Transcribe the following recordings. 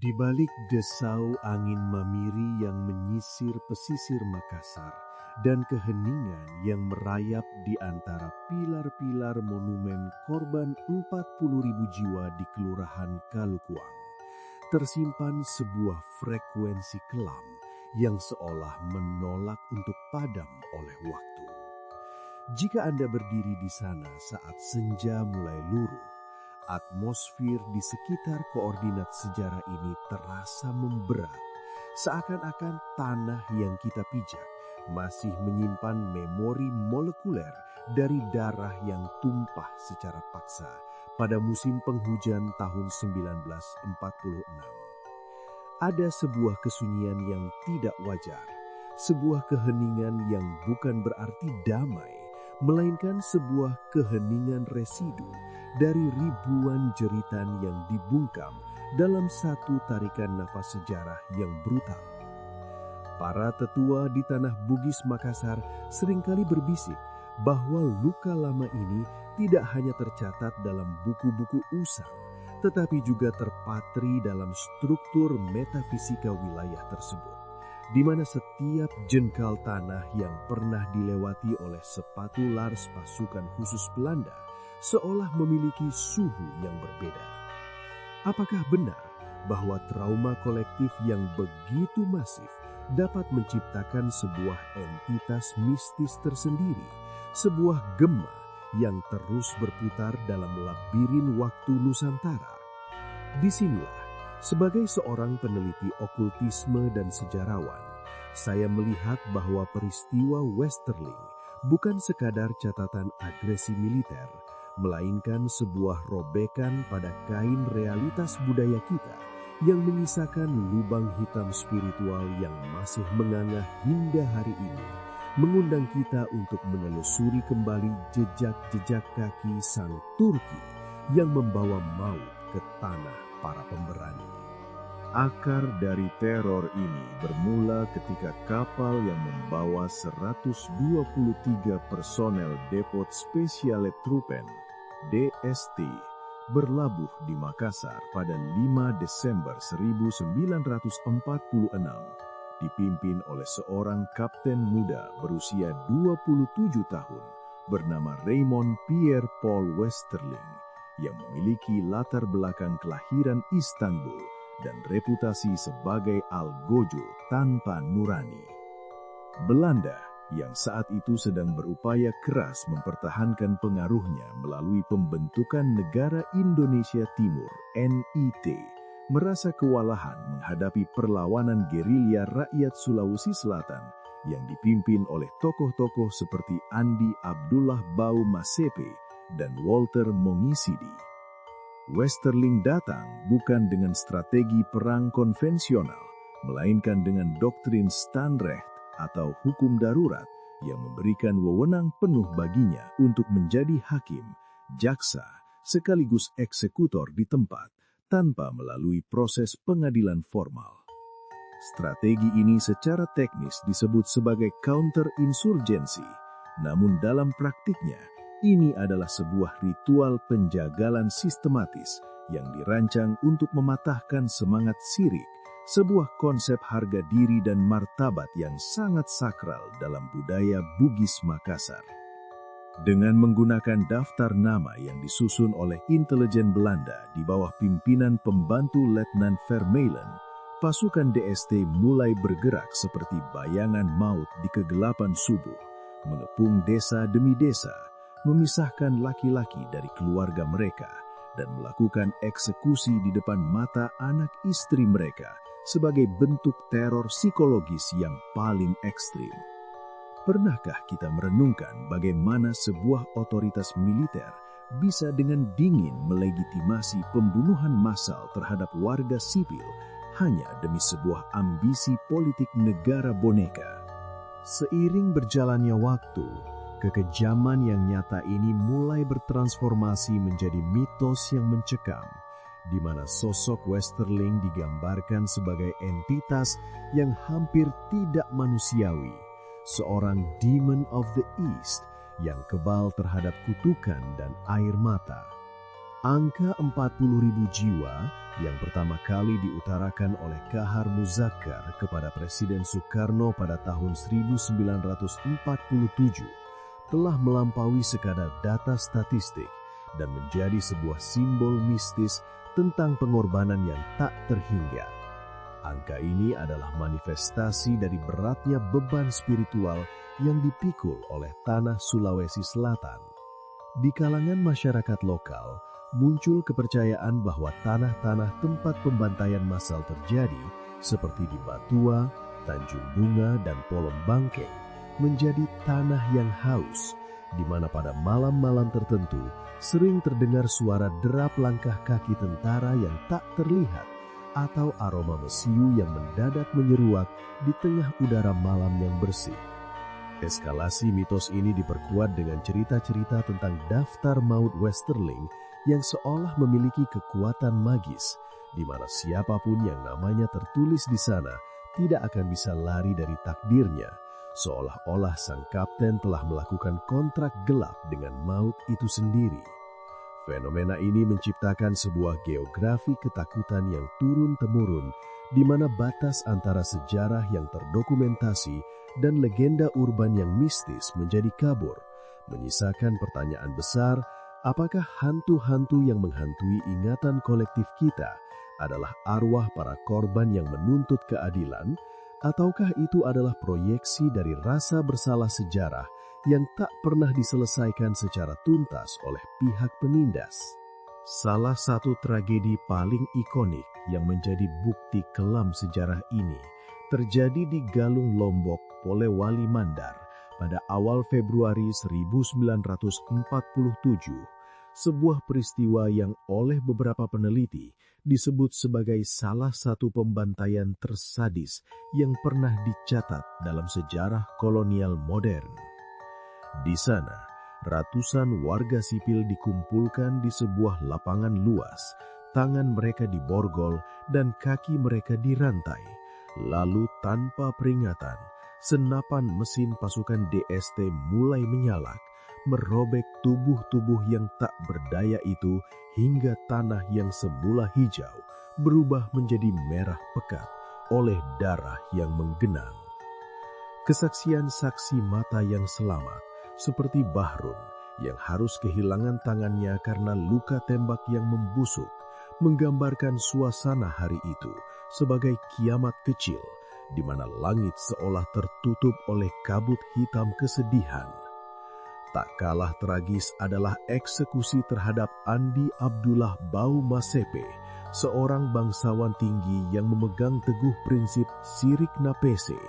Di balik desau angin mamiri yang menyisir pesisir Makassar dan keheningan yang merayap di antara pilar-pilar monumen korban 40.000 jiwa di Kelurahan Kalukuang, tersimpan sebuah frekuensi kelam yang seolah menolak untuk padam oleh waktu. Jika Anda berdiri di sana saat senja mulai luruh, atmosfer di sekitar koordinat sejarah ini terasa memberat, seakan-akan tanah yang kita pijak masih menyimpan memori molekuler dari darah yang tumpah secara paksa pada musim penghujan tahun 1946. Ada sebuah kesunyian yang tidak wajar, sebuah keheningan yang bukan berarti damai, melainkan sebuah keheningan residu dari ribuan jeritan yang dibungkam dalam satu tarikan nafas sejarah yang brutal. Para tetua di tanah Bugis Makassar seringkali berbisik bahwa luka lama ini tidak hanya tercatat dalam buku-buku usang, tetapi juga terpatri dalam struktur metafisika wilayah tersebut, di mana setiap jengkal tanah yang pernah dilewati oleh sepatu Lars pasukan khusus Belanda seolah memiliki suhu yang berbeda. Apakah benar bahwa trauma kolektif yang begitu masif dapat menciptakan sebuah entitas mistis tersendiri, sebuah gema yang terus berputar dalam labirin waktu Nusantara? Disinilah, sebagai seorang peneliti okultisme dan sejarawan, saya melihat bahwa peristiwa Westerling bukan sekadar catatan agresi militer, melainkan sebuah robekan pada kain realitas budaya kita yang menyisakan lubang hitam spiritual yang masih menganga hingga hari ini, mengundang kita untuk menelusuri kembali jejak-jejak kaki sang Turki yang membawa maut ke tanah para pemberani. Akar dari teror ini bermula ketika kapal yang membawa 123 personel Depot Speciale Truppen (DST) berlabuh di Makassar pada 5 Desember 1946, dipimpin oleh seorang kapten muda berusia 27 tahun bernama Raymond Pierre Paul Westerling yang memiliki latar belakang kelahiran Istanbul dan reputasi sebagai algojo tanpa nurani. Belanda yang saat itu sedang berupaya keras mempertahankan pengaruhnya melalui pembentukan Negara Indonesia Timur (NIT), merasa kewalahan menghadapi perlawanan gerilya rakyat Sulawesi Selatan yang dipimpin oleh tokoh-tokoh seperti Andi Abdullah Bau Masepe dan Walter Mongisidi. Westerling datang bukan dengan strategi perang konvensional, melainkan dengan doktrin Standrecht atau hukum darurat yang memberikan wewenang penuh baginya untuk menjadi hakim, jaksa, sekaligus eksekutor di tempat tanpa melalui proses pengadilan formal. Strategi ini secara teknis disebut sebagai counterinsurgency, namun dalam praktiknya ini adalah sebuah ritual penjagalan sistematis yang dirancang untuk mematahkan semangat sirik, sebuah konsep harga diri dan martabat yang sangat sakral dalam budaya Bugis Makassar. Dengan menggunakan daftar nama yang disusun oleh intelijen Belanda di bawah pimpinan pembantu Letnan Vermeulen, pasukan DST mulai bergerak seperti bayangan maut di kegelapan subuh, mengepung desa demi desa, memisahkan laki-laki dari keluarga mereka, dan melakukan eksekusi di depan mata anak istri mereka sebagai bentuk teror psikologis yang paling ekstrim. Pernahkah kita merenungkan bagaimana sebuah otoritas militer bisa dengan dingin melegitimasi pembunuhan massal terhadap warga sipil hanya demi sebuah ambisi politik negara boneka? Seiring berjalannya waktu, kekejaman yang nyata ini mulai bertransformasi menjadi mitos yang mencekam, di mana sosok Westerling digambarkan sebagai entitas yang hampir tidak manusiawi, seorang demon of the East yang kebal terhadap kutukan dan air mata. Angka 40.000 jiwa yang pertama kali diutarakan oleh Kahar Muzakkar kepada Presiden Soekarno pada tahun 1947 telah melampaui sekadar data statistik dan menjadi sebuah simbol mistis tentang pengorbanan yang tak terhingga. Angka ini adalah manifestasi dari beratnya beban spiritual yang dipikul oleh tanah Sulawesi Selatan. Di kalangan masyarakat lokal, muncul kepercayaan bahwa tanah-tanah tempat pembantaian massal terjadi, seperti di Batua, Tanjung Bunga, dan Polong Bangkeng, menjadi tanah yang haus, di mana pada malam-malam tertentu sering terdengar suara derap langkah kaki tentara yang tak terlihat, atau aroma mesiu yang mendadak menyeruak di tengah udara malam yang bersih. Eskalasi mitos ini diperkuat dengan cerita-cerita tentang daftar maut Westerling yang seolah memiliki kekuatan magis, di mana siapapun yang namanya tertulis di sana tidak akan bisa lari dari takdirnya, seolah-olah sang kapten telah melakukan kontrak gelap dengan maut itu sendiri. Fenomena ini menciptakan sebuah geografi ketakutan yang turun-temurun, di mana batas antara sejarah yang terdokumentasi dan legenda urban yang mistis menjadi kabur, menyisakan pertanyaan besar, apakah hantu-hantu yang menghantui ingatan kolektif kita adalah arwah para korban yang menuntut keadilan, ataukah itu adalah proyeksi dari rasa bersalah sejarah yang tak pernah diselesaikan secara tuntas oleh pihak penindas. Salah satu tragedi paling ikonik yang menjadi bukti kelam sejarah ini terjadi di Galung Lombok, Polewali Mandar pada awal Februari 1947, sebuah peristiwa yang oleh beberapa peneliti disebut sebagai salah satu pembantaian tersadis yang pernah dicatat dalam sejarah kolonial modern. Di sana, ratusan warga sipil dikumpulkan di sebuah lapangan luas, tangan mereka diborgol dan kaki mereka dirantai. Lalu tanpa peringatan, senapan mesin pasukan DST mulai menyalak, merobek tubuh-tubuh yang tak berdaya itu hingga tanah yang semula hijau berubah menjadi merah pekat oleh darah yang menggenang. Kesaksian saksi mata yang selamat, seperti Bahrun yang harus kehilangan tangannya karena luka tembak yang membusuk, menggambarkan suasana hari itu sebagai kiamat kecil, di mana langit seolah tertutup oleh kabut hitam kesedihan. Tak kalah tragis adalah eksekusi terhadap Andi Abdullah Bau Masepe, seorang bangsawan tinggi yang memegang teguh prinsip Sirik Napese,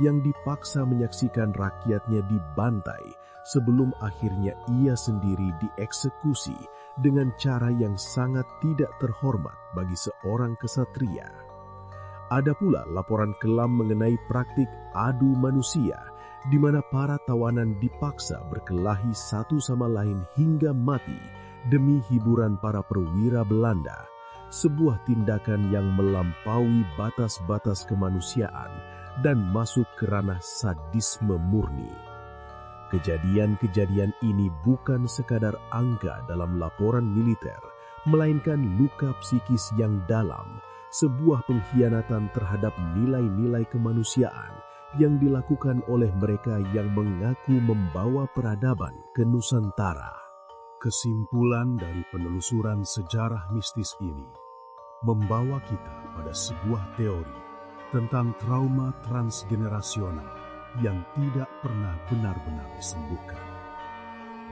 yang dipaksa menyaksikan rakyatnya dibantai sebelum akhirnya ia sendiri dieksekusi dengan cara yang sangat tidak terhormat bagi seorang kesatria. Ada pula laporan kelam mengenai praktik adu manusia, di mana para tawanan dipaksa berkelahi satu sama lain hingga mati demi hiburan para perwira Belanda, sebuah tindakan yang melampaui batas-batas kemanusiaan dan masuk ke ranah sadisme murni. Kejadian-kejadian ini bukan sekadar angka dalam laporan militer, melainkan luka psikis yang dalam, sebuah pengkhianatan terhadap nilai-nilai kemanusiaan yang dilakukan oleh mereka yang mengaku membawa peradaban ke Nusantara. Kesimpulan dari penelusuran sejarah mistis ini membawa kita pada sebuah teori tentang trauma transgenerasional yang tidak pernah benar-benar disembuhkan,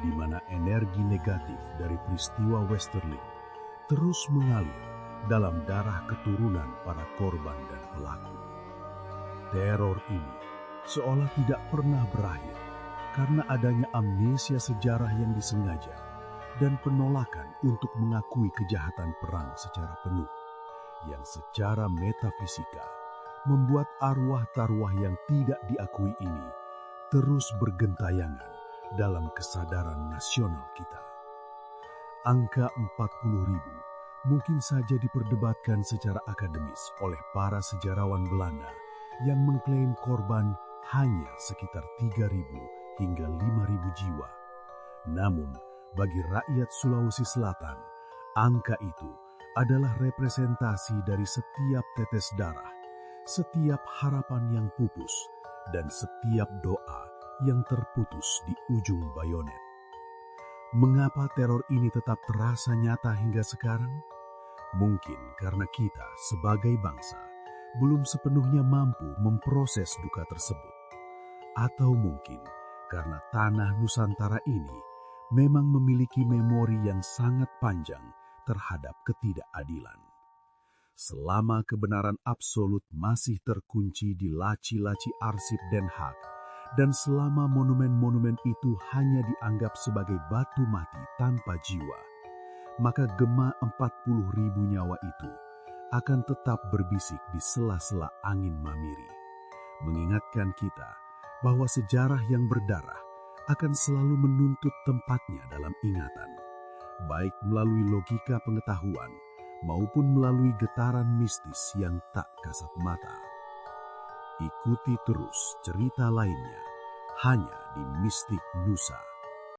di mana energi negatif dari peristiwa Westerling terus mengalir dalam darah keturunan para korban dan pelaku. Teror ini seolah tidak pernah berakhir karena adanya amnesia sejarah yang disengaja dan penolakan untuk mengakui kejahatan perang secara penuh, yang secara metafisika membuat arwah-tarwah yang tidak diakui ini terus bergentayangan dalam kesadaran nasional kita. Angka 40.000 mungkin saja diperdebatkan secara akademis oleh para sejarawan Belanda yang mengklaim korban hanya sekitar 3.000 hingga 5.000 jiwa. Namun, bagi rakyat Sulawesi Selatan, Angka itu adalah representasi dari setiap tetes darah, setiap harapan yang pupus, dan setiap doa yang terputus di ujung bayonet. Mengapa teror ini tetap terasa nyata hingga sekarang? Mungkin karena kita sebagai bangsa belum sepenuhnya mampu memproses duka tersebut. Atau mungkin karena tanah Nusantara ini memang memiliki memori yang sangat panjang terhadap ketidakadilan. Selama kebenaran absolut masih terkunci di laci-laci arsip Den Haag, dan selama monumen-monumen itu hanya dianggap sebagai batu mati tanpa jiwa, maka gema 40.000 nyawa itu akan tetap berbisik di sela-sela angin mamiri, mengingatkan kita bahwa sejarah yang berdarah akan selalu menuntut tempatnya dalam ingatan, baik melalui logika pengetahuan maupun melalui getaran mistis yang tak kasat mata. Ikuti terus cerita lainnya hanya di Mistik Nusa.